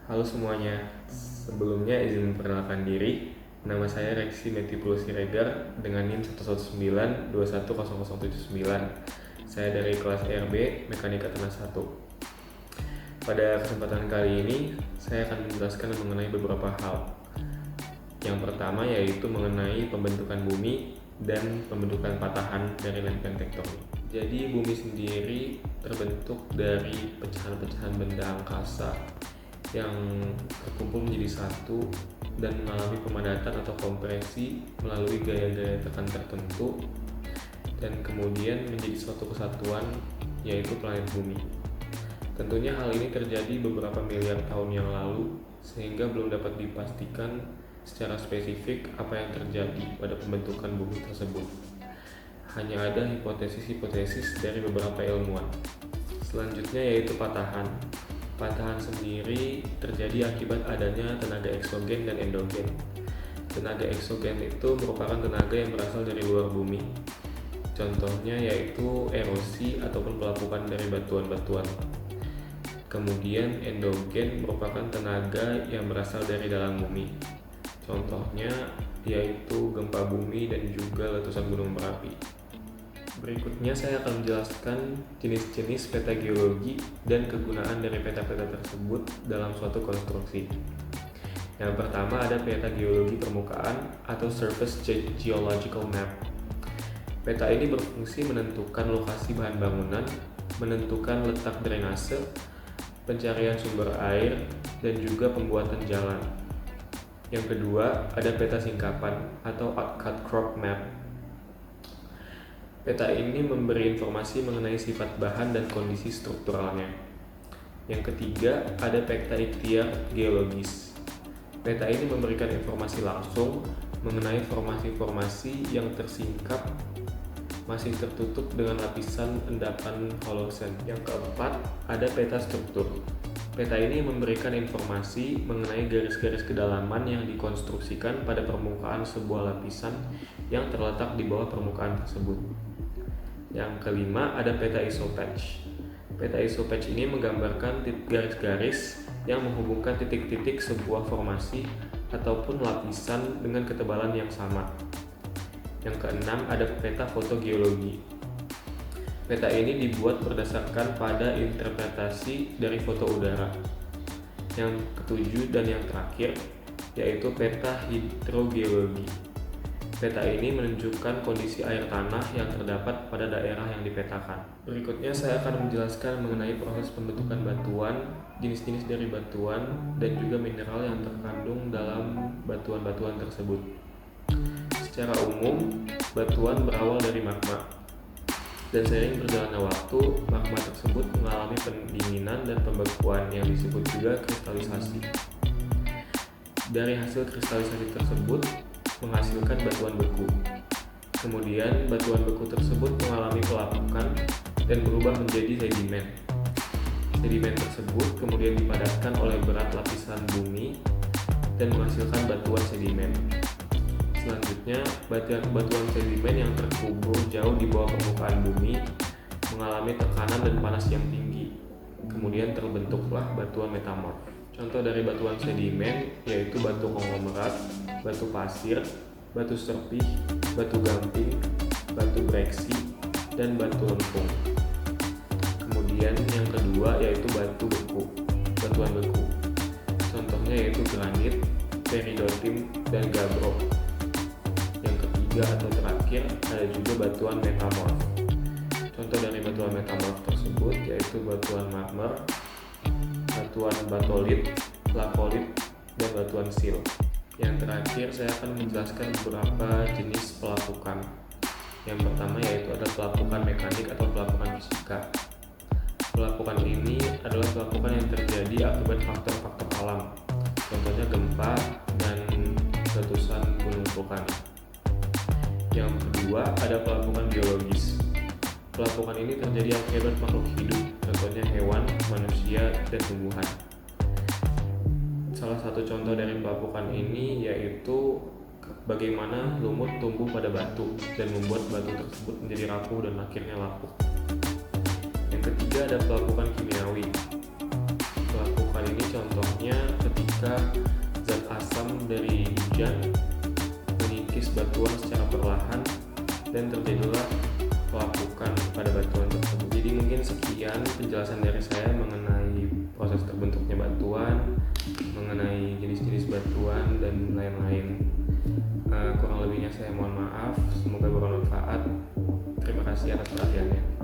Halo semuanya, sebelumnya izin memperkenalkan diri. Nama saya Reksi Metipulus Siregar dengan NIM 119210079. Saya dari kelas RB Mekanika Tanah 1. Pada kesempatan kali ini, saya akan menjelaskan mengenai beberapa hal. Yang pertama yaitu mengenai pembentukan bumi dan pembentukan patahan dari lempengan tektonik. Jadi bumi sendiri terbentuk dari pecahan-pecahan benda angkasa yang terkumpul menjadi satu dan mengalami pemadatan atau kompresi melalui gaya-gaya tekan tertentu dan kemudian menjadi suatu kesatuan, yaitu planet bumi. Tentunya hal ini terjadi beberapa miliar tahun yang lalu, sehingga belum dapat dipastikan secara spesifik apa yang terjadi pada pembentukan bumi tersebut. Hanya ada hipotesis-hipotesis dari beberapa ilmuwan. Selanjutnya yaitu patahan. Patahan sendiri terjadi akibat adanya tenaga eksogen dan endogen. Tenaga eksogen itu merupakan tenaga yang berasal dari luar bumi. Contohnya yaitu erosi ataupun pelapukan dari batuan-batuan. Kemudian endogen merupakan tenaga yang berasal dari dalam bumi. Contohnya yaitu gempa bumi dan juga letusan gunung berapi. Berikutnya saya akan menjelaskan jenis-jenis peta geologi dan kegunaan dari peta-peta tersebut dalam suatu konstruksi. Yang pertama ada peta geologi permukaan atau Surface Geological Map. Peta ini berfungsi menentukan lokasi bahan bangunan, menentukan letak drainase, pencarian sumber air, dan juga pembuatan jalan. Yang kedua ada peta singkapan atau Outcrop Map. Peta ini memberi informasi mengenai sifat bahan dan kondisi strukturalnya. Yang ketiga, ada peta ikhtiar geologis. Peta ini memberikan informasi langsung mengenai formasi-formasi yang tersingkap masih tertutup dengan lapisan endapan Holocene. Yang keempat, ada peta struktur. Peta ini memberikan informasi mengenai garis-garis kedalaman yang dikonstruksikan pada permukaan sebuah lapisan yang terletak di bawah permukaan tersebut. Yang kelima ada peta isopatch. Peta isopatch ini menggambarkan garis-garis yang menghubungkan titik-titik sebuah formasi ataupun lapisan dengan ketebalan yang sama. Yang keenam ada peta fotogeologi. Peta ini dibuat berdasarkan pada interpretasi dari foto udara. Yang ketujuh dan yang terakhir yaitu peta hidrogeologi. Peta ini menunjukkan kondisi air tanah yang terdapat pada daerah yang dipetakan. Berikutnya saya akan menjelaskan mengenai proses pembentukan batuan, jenis-jenis dari batuan, dan juga mineral yang terkandung dalam batuan-batuan tersebut. Secara umum, batuan berawal dari magma. Dan seiring berjalannya waktu, magma tersebut mengalami pendinginan dan pembekuan yang disebut juga kristalisasi. Dari hasil kristalisasi tersebut, menghasilkan batuan beku. Kemudian batuan beku tersebut mengalami pelapukan dan berubah menjadi sedimen. Sedimen tersebut kemudian dipadatkan oleh berat lapisan bumi dan menghasilkan batuan sedimen. Selanjutnya, batuan sedimen yang terkubur jauh di bawah permukaan bumi mengalami tekanan dan panas yang tinggi. Kemudian terbentuklah batuan metamorf. Contoh dari batuan sedimen yaitu batu konglomerat, batu pasir, batu serpih, batu gamping, batu breksi, dan batu lempung. Kemudian yang kedua yaitu batu beku, batuan beku. Contohnya yaitu granit, peridotim, dan gabbro. Yang ketiga atau terakhir ada juga batuan metamorf. Contoh dari batuan metamorf tersebut yaitu batuan marmer, batuan batolit, lapolit, dan batuan sil. Yang terakhir saya akan menjelaskan beberapa jenis pelapukan. Yang pertama yaitu ada pelapukan mekanik atau pelapukan fisika. Pelapukan ini adalah pelapukan yang terjadi akibat faktor-faktor alam, contohnya gempa dan letusan gunung vulkanik. Yang kedua ada pelapukan biologis. Pelapukan ini terjadi akibat makhluk hidup, contohnya hewan, manusia, dan tumbuhan. Salah satu contoh dari pelapukan ini yaitu bagaimana lumut tumbuh pada batu dan membuat batu tersebut menjadi rapuh dan akhirnya lapuk. Yang ketiga ada pelapukan kimiawi. Pelapukan ini contohnya ketika zat asam dari hujan mengikis batuan secara perlahan dan terjadilah pelapukan pada batuan tersebut. Jadi mungkin sekian penjelasan dari saya mengenai proses terbentuknya batuan, mengenai jenis-jenis batuan dan lain-lain. Kurang lebihnya saya mohon maaf, semoga bermanfaat. Terima kasih atas perhatiannya.